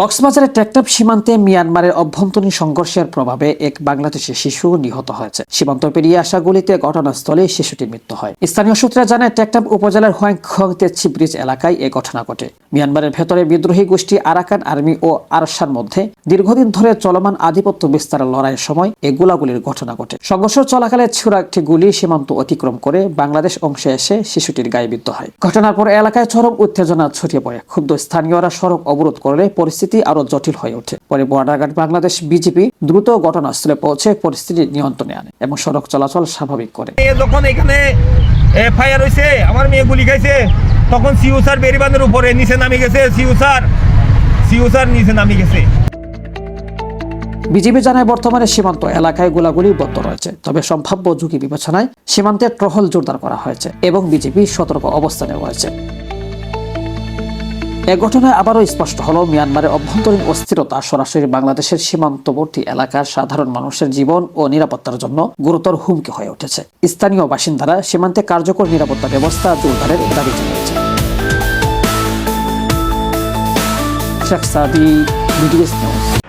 কক্সবাজারের টেকনাফ সীমান্তে মিয়ানমারের অভ্যন্তরীণ সংঘর্ষের প্রভাবে এক বাংলাদেশি শিশু নিহত হয়েছে। সীমান্ত পেরিয়ে আসা গুলিতে ঘটনাস্থলে শিশুটির মৃত্যু হয়। স্থানীয় সূত্রে জানায়, টেকনাফ উপজেলার হোয়াংখং তেচি ব্রিজ এলাকায় এ ঘটনা ঘটে। মিয়ানমারের ভেতরে বিদ্রোহী গোষ্ঠী আরাকান আর্মি ও আরসার মধ্যে দীর্ঘদিন ধরে চলমান আধিপত্য বিস্তারের লড়াইয়ের সময় এই গোলাগুলির ঘটনা ঘটে। সংঘর্ষ চলাকালে ছোড়া একটি গুলি সীমান্ত অতিক্রম করে বাংলাদেশ অংশে এসে শিশুটির গায়ে বিদ্ধ হয়। ঘটনার পর এলাকায় চরম উত্তেজনা ছড়িয়ে পড়ে। ক্ষুব্ধ স্থানীয়রা সড়ক অবরোধ করলে পরিস্থিতি আরো জটিল হয়ে ওঠে। পরে বর্ডার গার্ড বাংলাদেশ বিজিবি দ্রুত ঘটনাস্থলে পৌঁছে পরিস্থিতি নিয়ন্ত্রণে আনে এবং সড়ক চলাচল স্বাভাবিক করে। যখন এখানে ফায়ার হয়েছে, আমার মেয়ে গুলি খাইছে, তখন সিউ স্যার বেরিবাঁধের উপরে নিচে নামে গেছে। সিউ স্যার নিচে নামে গেছে। বিজিবি জানায়, বর্তমানে সীমান্ত এলাকায় গোলাগুলি বন্ধ রয়েছে, তবে সম্ভাব্য ঝুঁকি বিবেচনায় সীমান্তের টহল জোরদার করা হয়েছে এবং বিজিবি সতর্ক অবস্থানে রয়েছে। এ ঘটনায় আবারও স্পষ্ট হলো, মিয়ানমারের অভ্যন্তরীণ অস্থিরতা সরাসরি বাংলাদেশের সীমান্তবর্তী এলাকার সাধারণ মানুষের জীবন ও নিরাপত্তার জন্য গুরুতর হুমকি হয়ে উঠেছে। স্থানীয় বাসিন্দারা সীমান্তে কার্যকর নিরাপত্তা ব্যবস্থা জোরদারের দাবি জানিয়েছে। শেখ সাদি, BDS নিউজ।